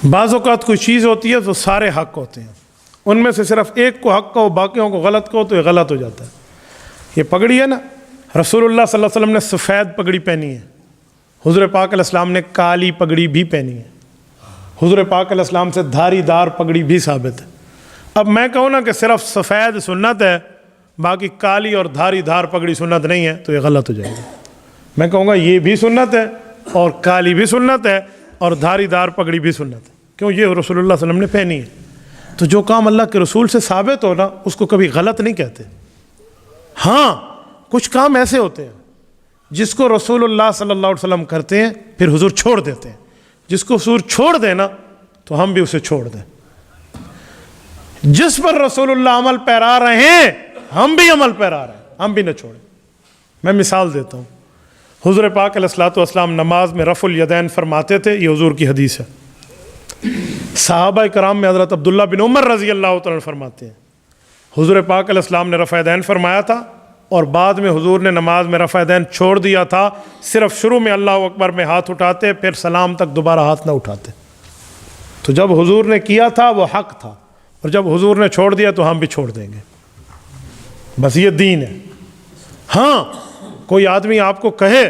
بعض اوقات کوئی چیز ہوتی ہے تو سارے حق ہوتے ہیں، ان میں سے صرف ایک کو حق کہو باقیوں کو غلط کہو تو یہ غلط ہو جاتا ہے۔ یہ پگڑی ہے نا، رسول اللہ صلی اللہ علیہ وسلم نے سفید پگڑی پہنی ہے، حضور پاک علیہ السلام نے کالی پگڑی بھی پہنی ہے، حضور پاک علیہ السلام سے دھاری دار پگڑی بھی ثابت ہے۔ اب میں کہوں نا کہ صرف سفید سنت ہے باقی کالی اور دھاری دار پگڑی سنت نہیں ہے تو یہ غلط ہو جائے گا۔ میں کہوں گا یہ بھی سنت ہے اور کالی بھی سنت ہے اور دھاری دار پگڑی بھی سنت ہے، کیوں؟ یہ رسول اللہ صلی اللہ علیہ وسلم نے پہنی ہے۔ تو جو کام اللہ کے رسول سے ثابت ہو نا اس کو کبھی غلط نہیں کہتے۔ ہاں کچھ کام ایسے ہوتے ہیں جس کو رسول اللہ صلی اللہ علیہ وسلم کرتے ہیں پھر حضور چھوڑ دیتے ہیں، جس کو حضور چھوڑ دیں نا تو ہم بھی اسے چھوڑ دیں۔ جس پر رسول اللہ عمل پیرا رہے ہیں ہم بھی عمل پیرا رہے ہیں، ہم بھی نہ چھوڑیں۔ میں مثال دیتا ہوں، حضور پاک علیہ الصلوۃ والسلام نماز میں رفع الیدین فرماتے تھے، یہ حضور کی حدیث ہے۔ صحابہ کرام میں حضرت عبداللہ بن عمر رضی اللہ تعالیٰ فرماتے ہیں حضور پاک علیہ السلام نے رفع یدین فرمایا تھا اور بعد میں حضور نے نماز میں رفع یدین چھوڑ دیا تھا، صرف شروع میں اللہ اکبر میں ہاتھ اٹھاتے پھر سلام تک دوبارہ ہاتھ نہ اٹھاتے۔ تو جب حضور نے کیا تھا وہ حق تھا، اور جب حضور نے چھوڑ دیا تو ہم بھی چھوڑ دیں گے، بس یہ دین ہے۔ ہاں کوئی آدمی آپ کو کہے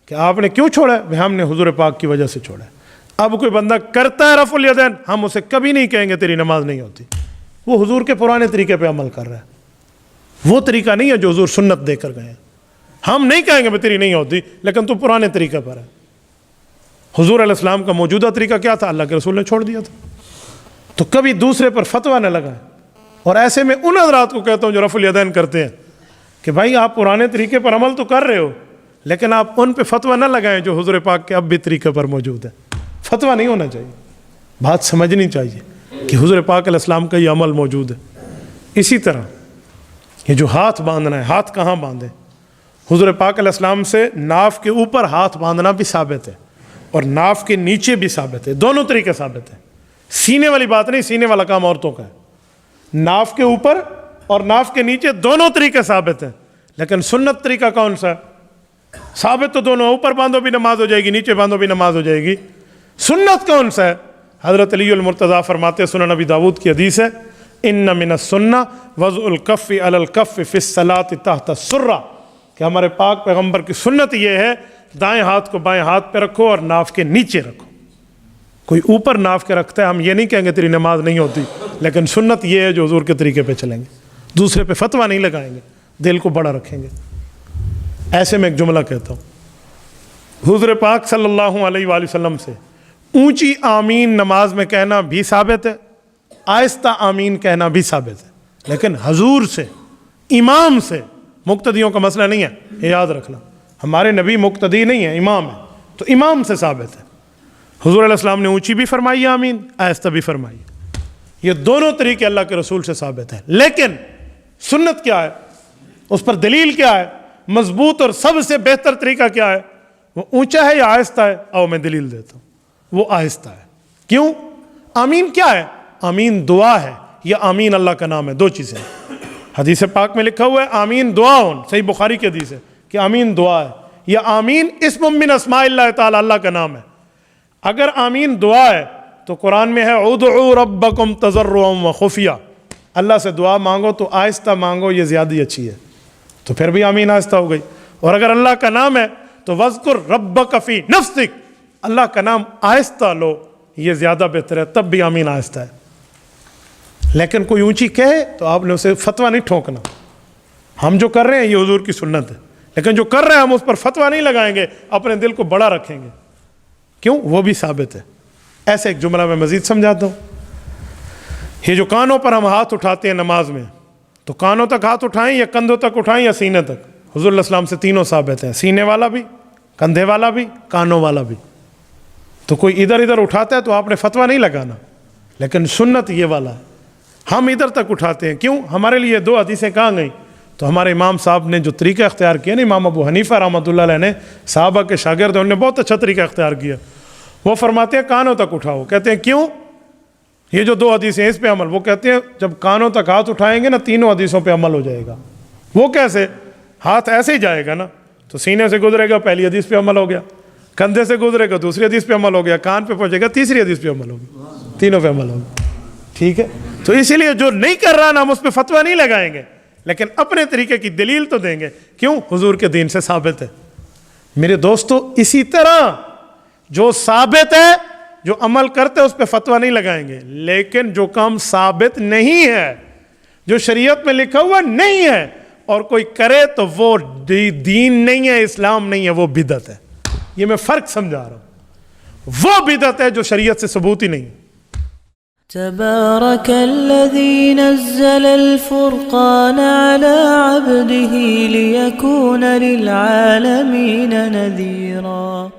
کہ آپ نے کیوں چھوڑا ہے، ہم نے حضور پاک کی وجہ سے چھوڑا ہے۔ اب کوئی بندہ کرتا ہے رفع الیدین، ہم اسے کبھی نہیں کہیں گے تیری نماز نہیں ہوتی، وہ حضور کے پرانے طریقے پہ عمل کر رہا ہے، وہ طریقہ نہیں ہے جو حضور سنت دے کر گئے ہیں۔ ہم نہیں کہیں گے کہ تیری نہیں ہوتی لیکن تو پرانے طریقے پر ہے۔ حضور علیہ السلام کا موجودہ طریقہ کیا تھا، اللہ کے رسول نے چھوڑ دیا تھا۔ تو کبھی دوسرے پر فتویٰ نہ لگائیں۔ اور ایسے میں ان حضرات کو کہتا ہوں جو رفع الیدین کرتے ہیں کہ بھائی آپ پرانے طریقے پر عمل تو کر رہے ہو لیکن آپ ان پہ فتویٰ نہ لگائیں جو حضور پاک کے اب بھی طریقے پر موجود ہے۔ فتویٰ نہیں ہونا چاہیے، بات سمجھنی چاہیے کہ حضور پاک علیہ السلام کا یہ عمل موجود ہے۔ اسی طرح یہ جو ہاتھ باندھنا ہے، ہاتھ کہاں باندھیں؟ حضور پاک علیہ السلام سے ناف کے اوپر ہاتھ باندھنا بھی ثابت ہے اور ناف کے نیچے بھی ثابت ہے، دونوں طریقے ثابت ہیں۔ سینے والی بات نہیں، سینے والا کام عورتوں کا ہے۔ ناف کے اوپر اور ناف کے نیچے دونوں طریقے ثابت ہیں، لیکن سنت طریقہ کون سا ہے؟ ثابت تو دونوں، اوپر باندھو بھی نماز ہو جائے گی، نیچے باندھو بھی نماز ہو جائے گی۔ سنت کون سا ہے؟ حضرت علی المرتضیٰ فرماتے ہیں، سنن نبی داؤد کی حدیث ہے، ان من السنہ وضع الکف علی الکف فی الصلاۃ تحت السرہ، کہ ہمارے پاک پیغمبر کی سنت یہ ہے دائیں ہاتھ کو بائیں ہاتھ پہ رکھو اور ناف کے نیچے رکھو۔ کوئی اوپر ناف کے رکھتا ہے ہم یہ نہیں کہیں گے تیری نماز نہیں ہوتی، لیکن سنت یہ ہے جو حضور کے طریقے پہ چلیں گے، دوسرے پہ فتویٰ نہیں لگائیں گے، دل کو بڑا رکھیں گے۔ ایسے میں ایک جملہ کہتا ہوں، حضور پاک صلی اللہ علیہ وآلہ وسلم سے اونچی آمین نماز میں کہنا بھی ثابت ہے، آہستہ آمین کہنا بھی ثابت ہے، لیکن حضور سے، امام سے، مقتدیوں کا مسئلہ نہیں ہے، یہ یاد رکھنا۔ ہمارے نبی مقتدی نہیں ہے، امام ہے، تو امام سے ثابت ہے۔ حضور علیہ السلام نے اونچی بھی فرمائی آمین، آہستہ بھی فرمائی، یہ دونوں طریقے اللہ کے رسول سے ثابت ہیں۔ لیکن سنت کیا ہے، اس پر دلیل کیا ہے، مضبوط اور سب سے بہتر طریقہ کیا ہے، وہ اونچا ہے یا آہستہ ہے؟ آؤ میں دلیل دیتا ہوں، وہ آہستہ ہے۔ کیوں؟ آمین کیا ہے؟ آمین دعا ہے، یا آمین اللہ کا نام ہے، دو چیزیں ہیں۔ حدیث پاک میں لکھا ہوا ہے آمین دعا ہون، صحیح بخاری کی حدیث ہے کہ آمین دعا ہے، یا آمین اسم من اسماء اللہ تعالی، اللہ کا نام ہے۔ اگر آمین دعا ہے تو قرآن میں ہے ادعوا ربکم تضرعا وخفیہ، اللہ سے دعا مانگو تو آہستہ مانگو، یہ زیادہ اچھی ہے، تو پھر بھی آمین آہستہ ہو گئی۔ اور اگر اللہ کا نام ہے تو وذکر ربک فی نفسک، اللہ کا نام آہستہ لو، یہ زیادہ بہتر ہے، تب بھی آمین آہستہ ہے۔ لیکن کوئی اونچی کہے تو آپ نے اسے فتویٰ نہیں ٹھونکنا۔ ہم جو کر رہے ہیں یہ حضور کی سنت ہے، لیکن جو کر رہے ہیں ہم اس پر فتویٰ نہیں لگائیں گے، اپنے دل کو بڑا رکھیں گے۔ کیوں؟ وہ بھی ثابت ہے۔ ایسے ایک جملہ میں مزید سمجھاتا ہوں، یہ جو کانوں پر ہم ہاتھ اٹھاتے ہیں نماز میں، تو کانوں تک ہاتھ اٹھائیں یا کندھوں تک اٹھائیں یا سینے تک؟ حضور علیہ السلام سے تینوں ثابت ہیں، سینے والا بھی، کندھے والا بھی، کانوں والا بھی۔ تو کوئی ادھر ادھر اٹھاتا ہے تو آپ نے فتویٰ نہیں لگانا، لیکن سنت یہ والا ہے، ہم ادھر تک اٹھاتے ہیں۔ کیوں؟ ہمارے لیے دو حدیثیں کہاں گئیں؟ تو ہمارے امام صاحب نے جو طریقہ اختیار کیا نا، امام ابو حنیفہ رحمۃ اللہ علیہ نے، صحابہ کے شاگرد ہیں، انہوں نے بہت اچھا طریقہ اختیار کیا۔ وہ فرماتے ہیں کانوں تک اٹھاؤ، کہتے ہیں کیوں؟ یہ جو دو حدیثیں اس پہ عمل، وہ کہتے ہیں جب کانوں تک ہاتھ اٹھائیں گے نا تینوں حدیثوں پہ عمل ہو جائے گا۔ وہ کیسے؟ ہاتھ ایسے ہی جائے گا نا تو سینے سے گزرے گا، پہلی حدیث پہ عمل ہو گیا۔ کندھے سے گزرے گا دوسری حدیث پہ عمل ہو گیا, کان پہ پہنچے گا تیسری حدیث پہ عمل ہو گیا, تینوں پہ عمل ہو گیا. ٹھیک ہے, تو اسی لیے جو نہیں کر رہا نا ہم اس پہ فتویٰ نہیں لگائیں گے, لیکن اپنے طریقے کی دلیل تو دیں گے. کیوں؟ حضور کے دین سے ثابت ہے. میرے دوستو اسی طرح جو ثابت ہے, جو عمل کرتے اس پہ فتویٰ نہیں لگائیں گے, لیکن جو کام ثابت نہیں ہے, جو شریعت میں لکھا ہوا نہیں ہے, اور کوئی کرے تو وہ دین نہیں ہے, اسلام نہیں ہے, وہ بدعت ہے. یہ میں فرق سمجھا رہا ہوں. وہ بدعت ہے جو شریعت سے ثبوت ہی نہیں. تبارك الذي نزل الفرقان على عبده ليكون للعالمين نذيرا.